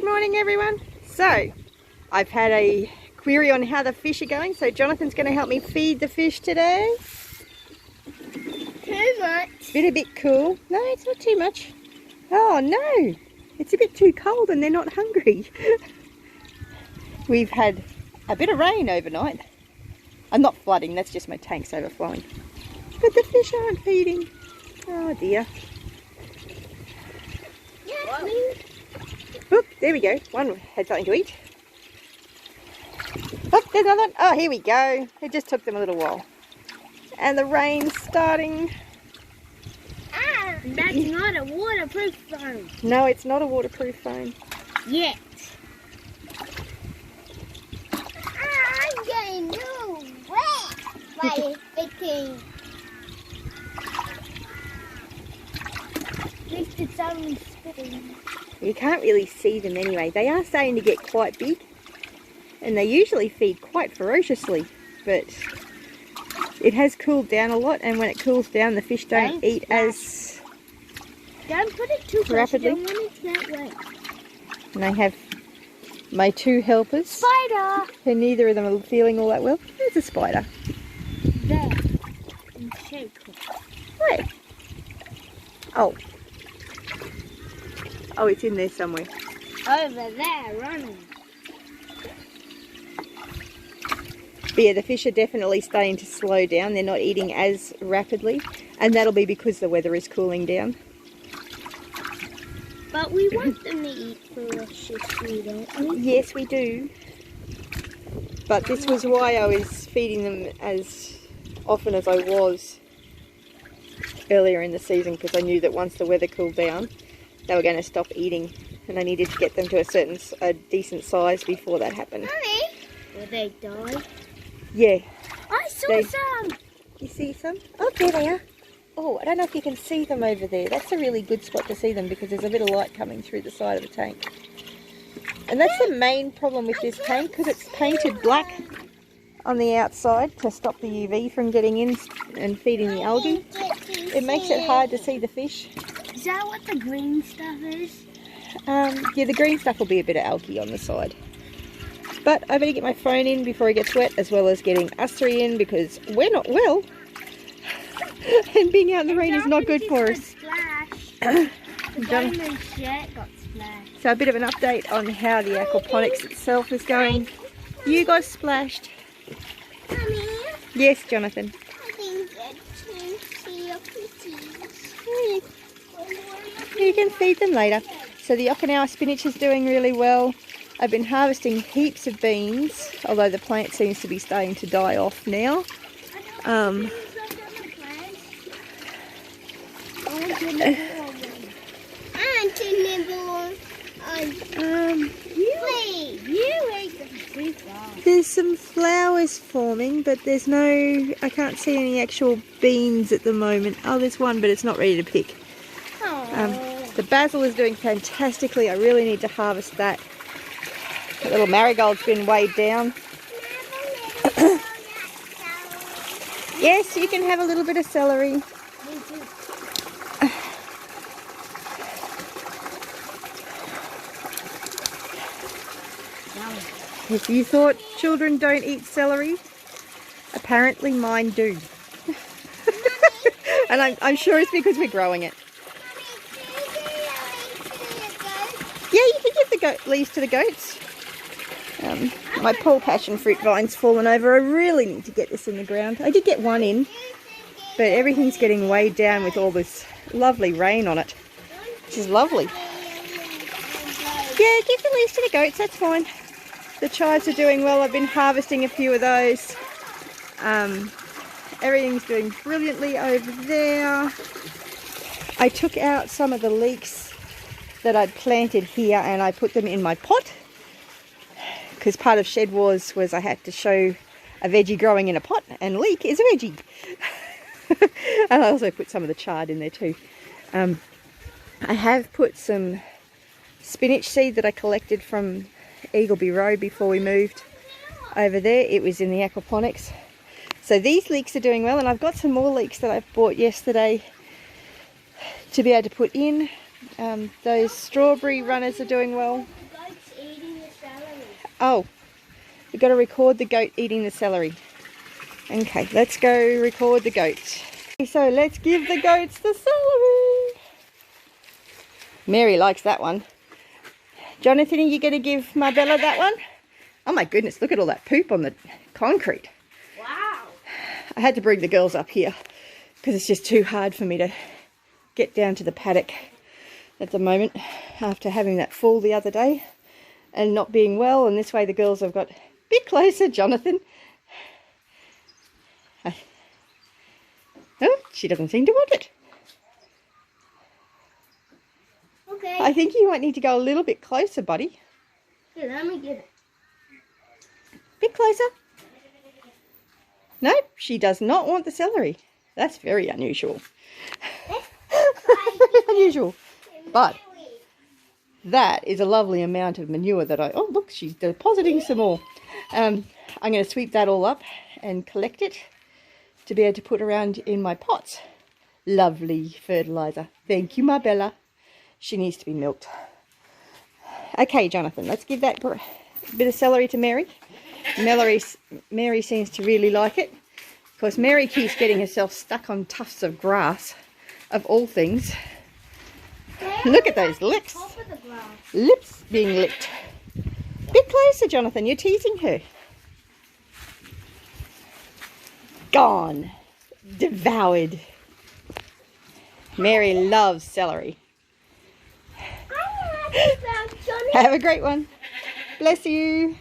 morning everyone. So I've had a query on how the fish are going, so Jonathan's going to help me feed the fish today. Too much. Bit a bit cool. No, it's not too much. Oh no, it's a bit too cold and they're not hungry. We've had a bit of rain overnight. I'm not flooding, that's just my tanks overflowing. But the fish aren't feeding. Oh dear. Oop, there we go. One had something to eat. Oh, there's another one. Oh, here we go. It just took them a little while. And the rain's starting. Ah, that's not a waterproof phone. No, it's not a waterproof phone. Yet. I'm getting no wet by thinking. At least it's only spitting. You can't really see them anyway. They are starting to get quite big. And they usually feed quite ferociously. But it has cooled down a lot. And when it cools down, the fish don't eat as Don't put it too rapidly. Don't want it that way. And I have my two helpers. Spider! And neither of them are feeling all that well. There's a spider. There. And shake it. Where? Oh. Oh, it's in there somewhere. Over there, running. But yeah, the fish are definitely starting to slow down. They're not eating as rapidly. And that'll be because the weather is cooling down. But we want them to eat ferociously, don't we? Yes, we do. But this was why I was feeding them as often as I was earlier in the season, because I knew that once the weather cooled down, they were going to stop eating. And I needed to get them to a decent size before that happened. Mommy, will they die? Yeah. I saw some. You see some? Oh, there they are. Oh, I don't know if you can see them over there. That's a really good spot to see them because there's a bit of light coming through the side of the tank. And that's the main problem with this tank, because it's painted black on the outside to stop the UV from getting in and feeding the algae. It makes it hard to see the fish. Is that what the green stuff is? Yeah, the green stuff will be a bit of algae on the side. But I better get my phone in before it gets wet, as well as getting us three in, because we're not well. And being out in the rain is not good for us. So a bit of an update on how the aquaponics itself is going. You guys splashed. Mommy, Yes, Jonathan. I didn't get to see your pieces. You can feed them later. So the Okinawa spinach is doing really well. I've been harvesting heaps of beans, although the plant seems to be starting to die off now. There's some flowers forming, but there's no, I can't see any actual beans at the moment. Oh, there's one, but it's not ready to pick. The basil is doing fantastically. I really need to harvest that. That little marigold's been weighed down. Yes, you can have a little bit of celery. If you thought children don't eat celery, apparently mine do. And I'm sure it's because we're growing it. Yeah, you can give the leaves to the goats. My Paul passion fruit vine's fallen over. I really need to get this in the ground. I did get one in, but everything's getting weighed down with all this lovely rain on it, which is lovely. Yeah, give the leaves to the goats, that's fine. The chives are doing well. I've been harvesting a few of those. Everything's doing brilliantly over there. I took out some of the leeks that I'd planted here and I put them in my pot, because part of Shed Wars was I had to show a veggie growing in a pot, and leek is a veggie. And I also put some of the chard in there too. I have put some spinach seed that I collected from Eagleby Road before we moved over there. It was in the aquaponics. So these leeks are doing well, and I've got some more leeks that I bought yesterday to be able to put in. Those strawberry runners are doing well. Oh, we've got to record the goat eating the celery. Okay, let's go record the goat. So let's give the goats the celery. Mary likes that one. Jonathan, are you going to give Marbella that one? Oh my goodness, look at all that poop on the concrete. Wow. I had to bring the girls up here because it's just too hard for me to get down to the paddock at the moment after having that fall the other day and not being well. And this way the girls have got a bit closer. Jonathan. Oh, she doesn't seem to want it. Okay. I think you might need to go a little bit closer, buddy. Here, let me get it. Bit closer. Nope, she does not want the celery. That's very unusual. Unusual. But that is a lovely amount of manure that oh look, she's depositing some more. I'm going to sweep that all up and collect it to be able to put around in my pots. Lovely fertilizer. Thank you, Marbella. She needs to be milked. Okay, Jonathan, let's give that bit of celery to Mary. Mary seems to really like it. Of course, Mary keeps getting herself stuck on tufts of grass, of all things. Look at those lips. Top of the glass. Lips being licked. Bit closer, Jonathan. You're teasing her. Gone. Devoured. Mary loves celery. Have a great one. Bless you.